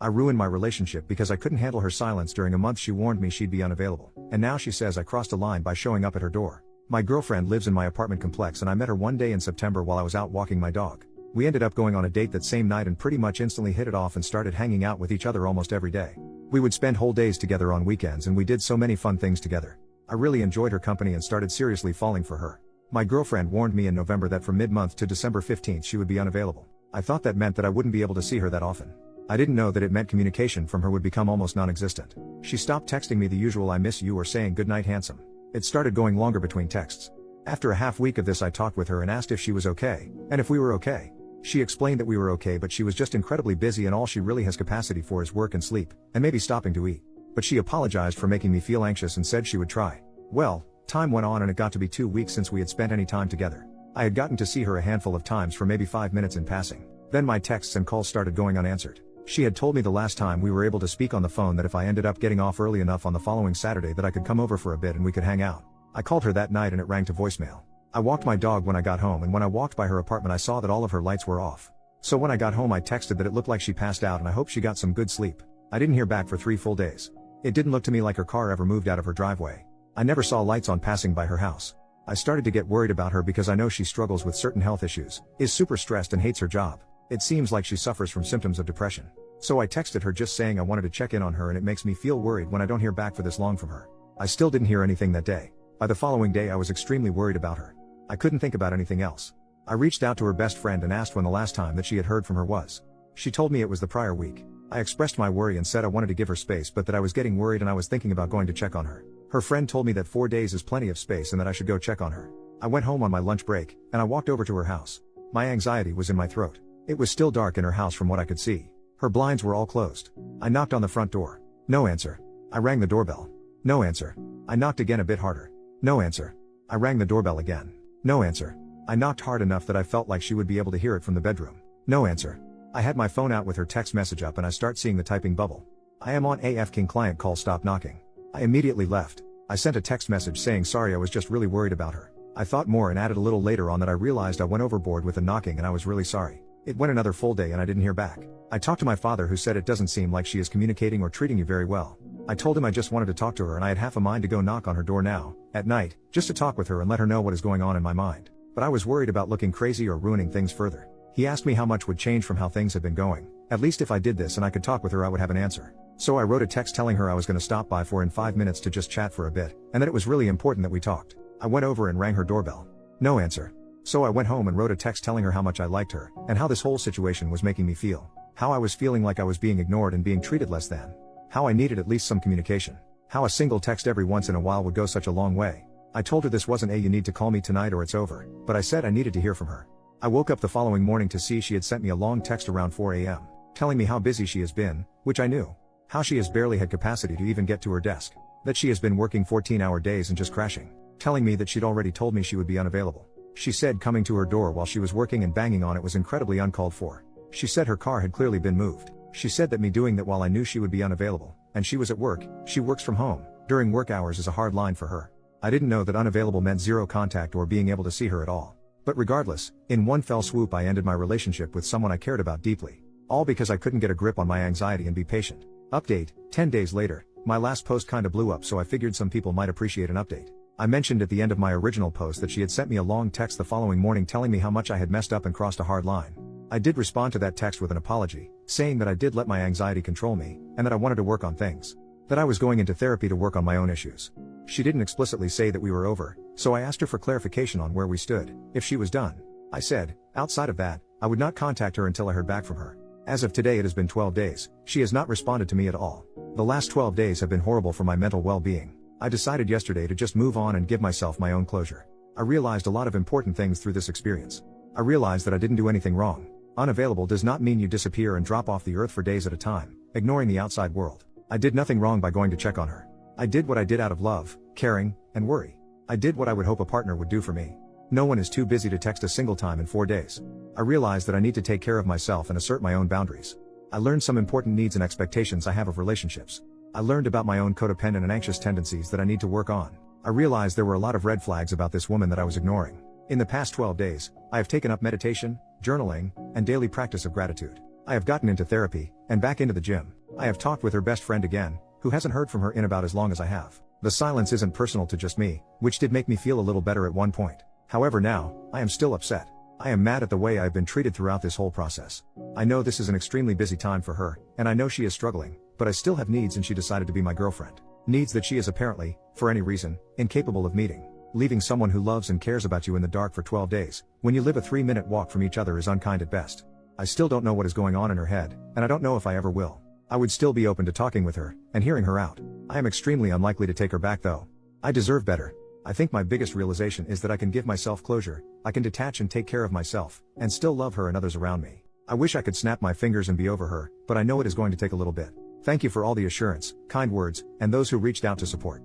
I ruined my relationship because I couldn't handle her silence. During a month she warned me she'd be unavailable. And now she says I crossed a line by showing up at her door. My girlfriend lives in my apartment complex and I met her one day in September while I was out walking my dog. We ended up going on a date that same night and pretty much instantly hit it off and started hanging out with each other almost every day. We would spend whole days together on weekends and we did so many fun things together. I really enjoyed her company and started seriously falling for her. My girlfriend warned me in November that from mid-month to December 15th she would be unavailable. I thought that meant that I wouldn't be able to see her that often. I didn't know that it meant communication from her would become almost non-existent. She stopped texting me the usual "I miss you" or saying "good night handsome." It started going longer between texts. After a half week of this I talked with her and asked if she was okay, and if we were okay. She explained that we were okay but she was just incredibly busy and all she really has capacity for is work and sleep, and maybe stopping to eat. But she apologized for making me feel anxious and said she would try. Well, time went on and it got to be 2 weeks since we had spent any time together. I had gotten to see her a handful of times for maybe 5 minutes in passing. Then my texts and calls started going unanswered. She had told me the last time we were able to speak on the phone that if I ended up getting off early enough on the following Saturday that I could come over for a bit and we could hang out. I called her that night and it rang to voicemail. I walked my dog when I got home and when I walked by her apartment I saw that all of her lights were off. So when I got home I texted that it looked like she passed out and I hope she got some good sleep. I didn't hear back for 3 full days. It didn't look to me like her car ever moved out of her driveway. I never saw lights on passing by her house. I started to get worried about her because I know she struggles with certain health issues, is super stressed and hates her job. It seems like she suffers from symptoms of depression. So I texted her just saying I wanted to check in on her and it makes me feel worried when I don't hear back for this long from her. I still didn't hear anything that day. By the following day I was extremely worried about her. I couldn't think about anything else. I reached out to her best friend and asked when the last time that she had heard from her was. She told me it was the prior week. I expressed my worry and said I wanted to give her space but that I was getting worried and I was thinking about going to check on her. Her friend told me that 4 days is plenty of space and that I should go check on her. I went home on my lunch break, and I walked over to her house. My anxiety was in my throat. It was still dark in her house from what I could see. Her blinds were all closed. I knocked on the front door. No answer. I rang the doorbell. No answer. I knocked again a bit harder. No answer. I rang the doorbell again. No answer. I knocked hard enough that I felt like she would be able to hear it from the bedroom. No answer. I had my phone out with her text message up and I start seeing the typing bubble. I am on AF King client call, stop knocking. I immediately left. I sent a text message saying sorry, I was just really worried about her. I thought more and added a little later on that I realized I went overboard with the knocking and I was really sorry. It went another full day and I didn't hear back. I talked to my father who said it doesn't seem like she is communicating or treating you very well. I told him I just wanted to talk to her and I had half a mind to go knock on her door now, at night, just to talk with her and let her know what is going on in my mind. But I was worried about looking crazy or ruining things further. He asked me how much would change from how things had been going. At least if I did this and I could talk with her I would have an answer. So I wrote a text telling her I was going to stop by in 5 minutes to just chat for a bit, and that it was really important that we talked. I went over and rang her doorbell. No answer. So I went home and wrote a text telling her how much I liked her, and how this whole situation was making me feel. How I was feeling like I was being ignored and being treated less than. How I needed at least some communication. How a single text every once in a while would go such a long way. I told her this wasn't a "you need to call me tonight or it's over," but I said I needed to hear from her. I woke up the following morning to see she had sent me a long text around 4 a.m. telling me how busy she has been, which I knew. How she has barely had capacity to even get to her desk. That she has been working 14-hour days and just crashing. Telling me that she'd already told me she would be unavailable. She said coming to her door while she was working and banging on it was incredibly uncalled for. She said her car had clearly been moved. She said that me doing that while I knew she would be unavailable, and she was at work, she works from home, during work hours is a hard line for her. I didn't know that unavailable meant zero contact or being able to see her at all. But regardless, in one fell swoop I ended my relationship with someone I cared about deeply. All because I couldn't get a grip on my anxiety and be patient. Update, 10 days later, my last post kinda blew up so I figured some people might appreciate an update. I mentioned at the end of my original post that she had sent me a long text the following morning telling me how much I had messed up and crossed a hard line. I did respond to that text with an apology, saying that I did let my anxiety control me, and that I wanted to work on things. That I was going into therapy to work on my own issues. She didn't explicitly say that we were over, so I asked her for clarification on where we stood, if she was done. I said, outside of that, I would not contact her until I heard back from her. As of today it has been 12 days, she has not responded to me at all. The last 12 days have been horrible for my mental well-being. I decided yesterday to just move on and give myself my own closure. I realized a lot of important things through this experience. I realized that I didn't do anything wrong. Unavailable does not mean you disappear and drop off the earth for days at a time, ignoring the outside world. I did nothing wrong by going to check on her. I did what I did out of love, caring, and worry. I did what I would hope a partner would do for me. No one is too busy to text a single time in 4 days. I realized that I need to take care of myself and assert my own boundaries. I learned some important needs and expectations I have of relationships. I learned about my own codependent and anxious tendencies that I need to work on. I realized there were a lot of red flags about this woman that I was ignoring. In the past 12 days, I have taken up meditation, journaling, and daily practice of gratitude. I have gotten into therapy, and back into the gym. I have talked with her best friend again, who hasn't heard from her in about as long as I have. The silence isn't personal to just me, which did make me feel a little better at one point. However now, I am still upset. I am mad at the way I have been treated throughout this whole process. I know this is an extremely busy time for her, and I know she is struggling, but I still have needs and she decided to be my girlfriend. Needs that she is apparently, for any reason, incapable of meeting. Leaving someone who loves and cares about you in the dark for 12 days, when you live a 3-minute walk from each other, is unkind at best. I still don't know what is going on in her head, and I don't know if I ever will. I would still be open to talking with her, and hearing her out. I am extremely unlikely to take her back though. I deserve better. I think my biggest realization is that I can give myself closure, I can detach and take care of myself, and still love her and others around me. I wish I could snap my fingers and be over her, but I know it is going to take a little bit. Thank you for all the assurance, kind words, and those who reached out to support.